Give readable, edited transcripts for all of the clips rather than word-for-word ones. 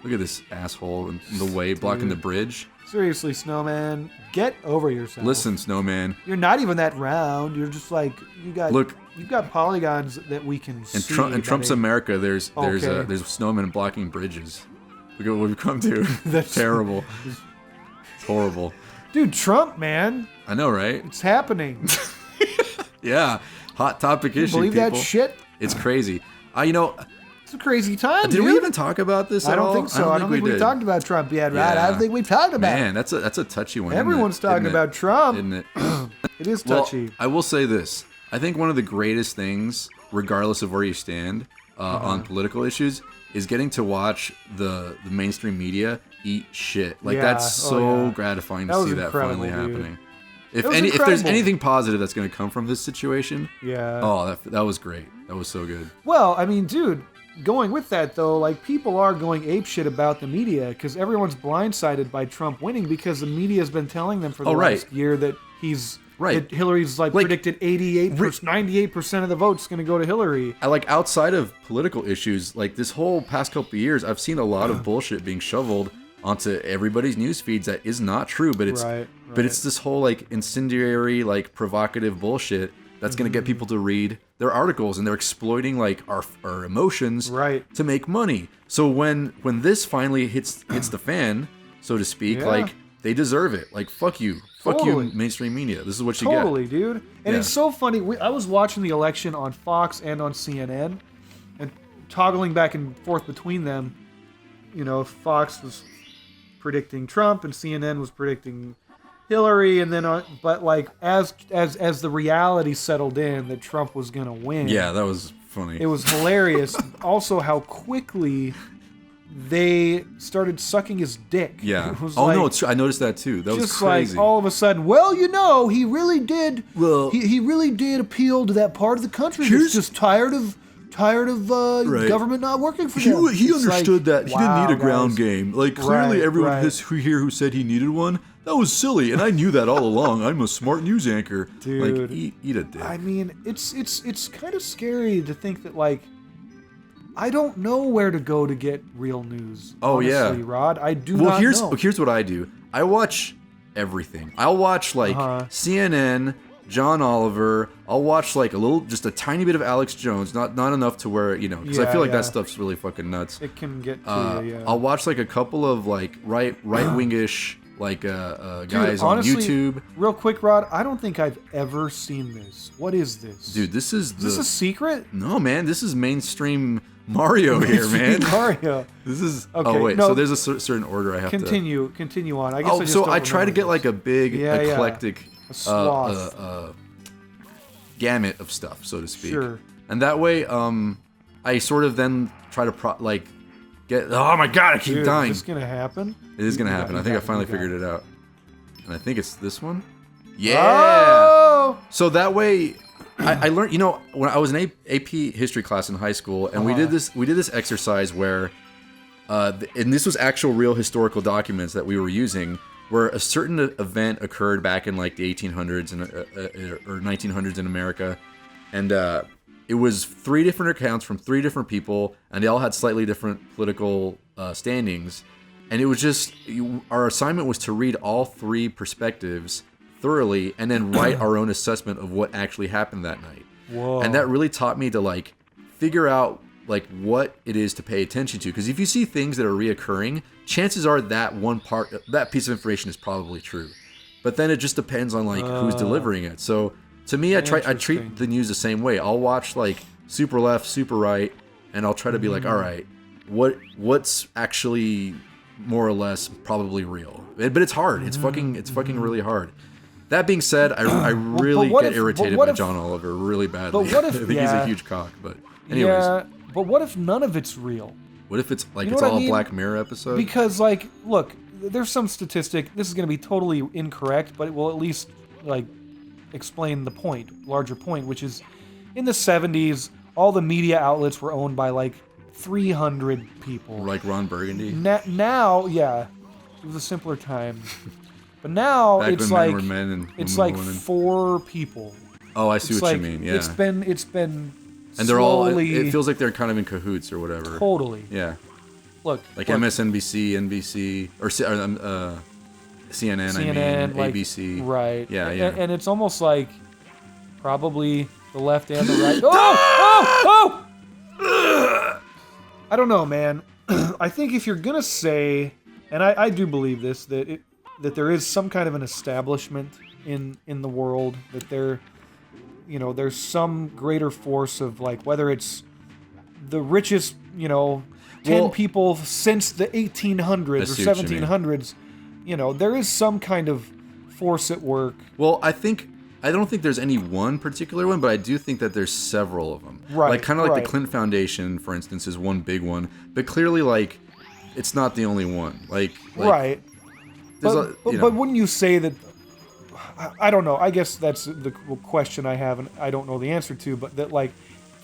Look at this asshole in the way, blocking the bridge. Seriously, Snowman, get over yourself. Listen, Snowman. You're not even that round. You're just like you've got polygons that we can see. In Trump's America, there's snowmen blocking bridges. Look at what we've come to. That's terrible. It's horrible. Dude, Trump, man. I know, right? It's happening. Yeah, hot topic issue. Believe people. that shit? It's crazy. It's a crazy time. Did we even talk about this? I don't think so. I don't think we talked about Trump yet, right? Yeah. I don't think we've talked about it. Man, that's a touchy one. Everyone's talking about Trump. Isn't it? It is touchy. Well, I will say this. I think one of the greatest things, regardless of where you stand on political issues, is getting to watch the mainstream media eat shit. Like that's so gratifying to see that finally happening. If there's anything positive that's going to come from this situation, that was great. That was so good. Well, I mean, dude, going with that though, like people are going apeshit about the media because everyone's blindsided by Trump winning because the media has been telling them for the last year that he's that Hillary's predicted 98% of the votes going to go to Hillary. Outside of political issues, like this whole past couple of years, I've seen a lot of bullshit being shoveled onto everybody's news feeds that is not true, but it's this whole incendiary, provocative bullshit that's going to get people to read their articles, and they're exploiting our emotions to make money. So when this finally hits the fan, so to speak, they deserve it. Fuck you. Fuck you, mainstream media. This is what you get. Totally, dude. And it's so funny. I was watching the election on Fox and on CNN, and toggling back and forth between them. You know, Fox was predicting Trump and CNN was predicting Hillary, and then as the reality settled in that Trump was gonna win. Yeah, that was funny. It was hilarious. Also, how quickly they started sucking his dick. Yeah. No, it's true. I noticed that too. That was crazy. Just all of a sudden, he really did. Well, he really did appeal to that part of the country that's just tired of government not working for them. He understood that he didn't need a ground game. Clearly, everyone here who said he needed one, that was silly, and I knew that all along. I'm a smart news anchor. Dude, eat a dick. I mean, it's kind of scary to think that I don't know where to go to get real news. Honestly, Rod. I do not know. Here's what I do. I watch everything. I'll watch CNN, John Oliver. I'll watch just a tiny bit of Alex Jones, not enough to where because I feel like that stuff's really fucking nuts. It can get to you. Yeah. I'll watch a couple of right wingish guys honestly, on YouTube. Real quick, Rod, I don't think I've ever seen this. What is this? Dude, this is a secret? No, man, this is mainstream Mario here, man. Mario. This is okay. Oh wait, so there's a certain order I have to continue on. I guess I try to get a big eclectic gamut of stuff, so to speak. Sure. And that way, I sort of then try to get. Oh my god, I keep dying. Is this gonna happen? It is gonna happen. I think I finally figured it out, and I think it's this one. Yeah. Oh! So that way, I learned. When I was in AP history class in high school, and we did this exercise where, and this was actual real historical documents that we were using, where a certain event occurred back in the 1800s or 1900s in America, and it was 3 different accounts from 3 different people, and they all had slightly different political standings. And it was just our assignment was to read all 3 perspectives thoroughly, and then write our own assessment of what actually happened that night. Whoa. And that really taught me to figure out what it is to pay attention to, because if you see things that are reoccurring, chances are that that piece of information is probably true, but then it just depends on who's delivering it. So to me, I treat the news the same way. I'll watch super left, super right, and I'll try to be all right, what's actually more or less probably real, but it's hard. It's fucking really hard. That being said, I really get irritated by John Oliver really badly. But what if, I think he's a huge cock, but anyways. Yeah, but what if none of it's real? What if it's it's all a Black Mirror episode? Because look, there's some statistic. This is going to be totally incorrect, but it will at least explain the larger point, which is in the 70s, all the media outlets were owned by 300 people. Like Ron Burgundy. Now, yeah, it was a simpler time. But now back it's when men were men and it's women were 4 people. Oh, I see what you mean. Yeah. It's been and they're all. It feels like they're kind of in cahoots or whatever. Totally. Yeah. look, like MSNBC, NBC, or CNN. I mean, like, ABC. Right. Yeah, yeah. And it's almost like probably the left and the right. Oh! I don't know, man. I think if you're gonna say, and I do believe this, that there is some kind of an establishment in the world, that there's some greater force of, like, whether it's the richest, 10 people since the 1800s or 1700s, there is some kind of force at work. Well, I don't think there's any one particular one, but I do think that there's several of them. Right. Like, kind of like the Clinton Foundation, for instance, is one big one, but clearly, like, it's not the only one. Like right. But wouldn't you say that? I don't know. I guess that's the question I have, and I don't know the answer to. But that, like,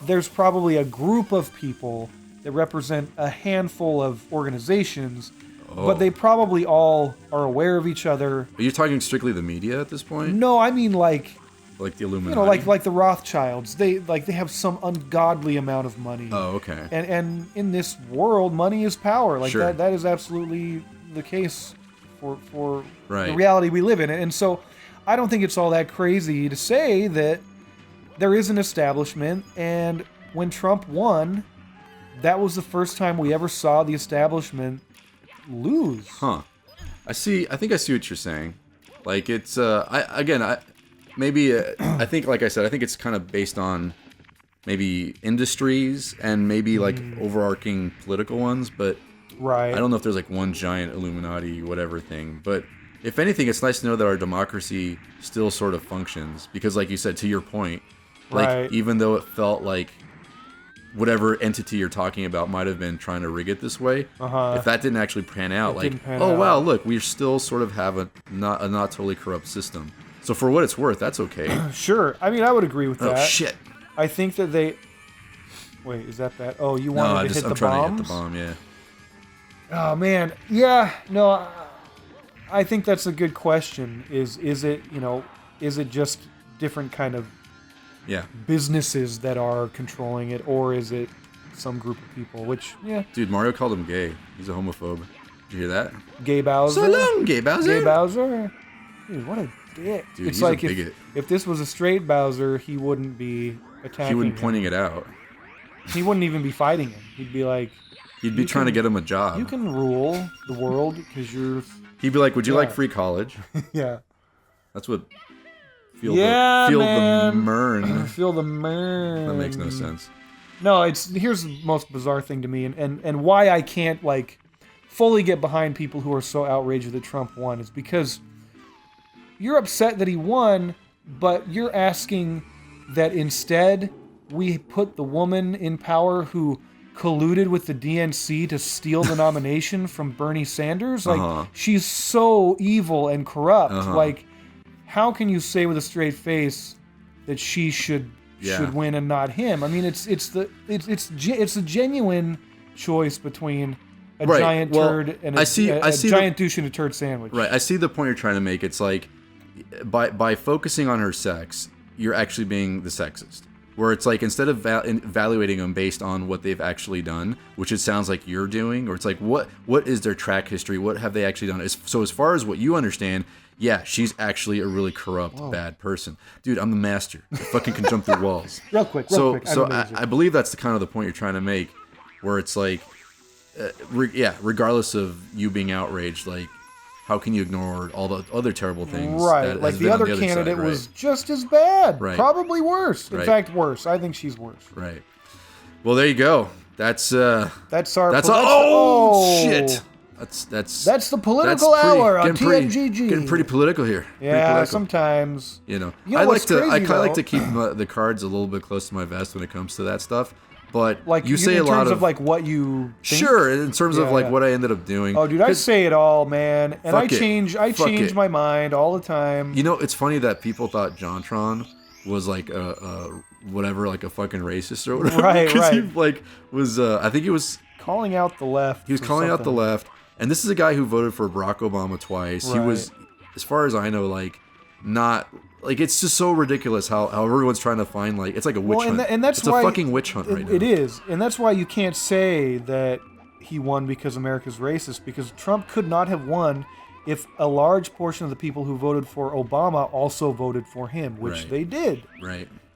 there's probably a group of people that represent a handful of organizations, but they probably all are aware of each other. Are you talking strictly the media at this point? No, I mean like the Illuminati. Like the Rothschilds. They have some ungodly amount of money. Oh, okay. And in this world, money is power. Like, sure. that is absolutely the case for right. the reality we live in. And so I don't think it's all that crazy to say that there is an establishment, and when Trump won, that was the first time we ever saw the establishment lose. Huh. I think I see what you're saying. Like, it's I think, like I said, I think it's kind of based on maybe industries and maybe like overarching political ones, but right. I don't know if there's like one giant Illuminati whatever thing. But if anything, it's nice to know that our democracy still sort of functions, because, like you said, to your point, like, right. even though it felt like whatever entity you're talking about might have been trying to rig it this way, if that didn't actually pan out, wow, look, we still sort of have a not totally corrupt system. So for what it's worth, that's okay. Sure. I mean, I would agree with that. Oh, shit. I think that they... Wait, is that? Oh, you wanted to hit the bombs? I'm trying to hit the bomb, yeah. Oh, man. Yeah, no, I think that's a good question. Is it just different kind of businesses that are controlling it, or is it some group of people? Which, yeah. Dude, Mario called him gay. He's a homophobe. Did you hear that? Gay Bowser? So long, Gay Bowser. Gay Bowser? Dude, what a dick. Dude, it's he's like a bigot. If this was a straight Bowser, he wouldn't be attacking He wouldn't him. pointing it out. He wouldn't even be fighting him. He'd be like... He'd be trying to get him a job. You can rule the world because you're... He'd be like, would you like free college? Yeah. That's what... Feel the mern. Feel the mern. That makes no sense. No, here's the most bizarre thing to me, and why I can't, like, fully get behind people who are so outraged that Trump won, is because you're upset that he won, but you're asking that instead we put the woman in power who colluded with the DNC to steal the nomination from Bernie Sanders. Like, she's so evil and corrupt. Like, how can you say with a straight face that she should win and not him? I mean, it's a genuine choice between a giant turd and a giant douche in a turd sandwich. Right. I see the point you're trying to make. It's like, by focusing on her sex, you're actually being the sexist. Where it's like, instead of evaluating them based on what they've actually done, which it sounds like you're doing, or it's like, what is their track history? What have they actually done? So as far as what you understand, yeah, she's actually a really corrupt, bad person. Dude, I'm the master. I fucking can jump through walls. Real quick. So I believe that's the kind of the point you're trying to make, where it's like, regardless of you being outraged, like, how can you ignore all the other terrible things? Right, like the other candidate was just as bad. Right. Probably worse. In fact, worse. I think she's worse. Right. Well, there you go. That's our. Shit. That's the political hour on TNGG. Getting pretty political here. Yeah, sometimes. I like to keep the cards a little bit close to my vest when it comes to that stuff. But like, you say a lot of like what you think? Sure, in terms of like what I ended up doing. Oh, dude, I say it all, man, and I change my mind all the time. It's funny that people thought JonTron was like a whatever, like a fucking racist or whatever. Right. He was I think he was calling out the left. He was calling out the left, and this is a guy who voted for Barack Obama twice. Right. He was, as far as I know, like not. Like, it's just so ridiculous how everyone's trying to find, like, it's like a witch hunt. And that's it's why a fucking witch hunt right now. It is. And that's why you can't say that he won because America's racist, because Trump could not have won if a large portion of the people who voted for Obama also voted for him, which Right. they did. Right.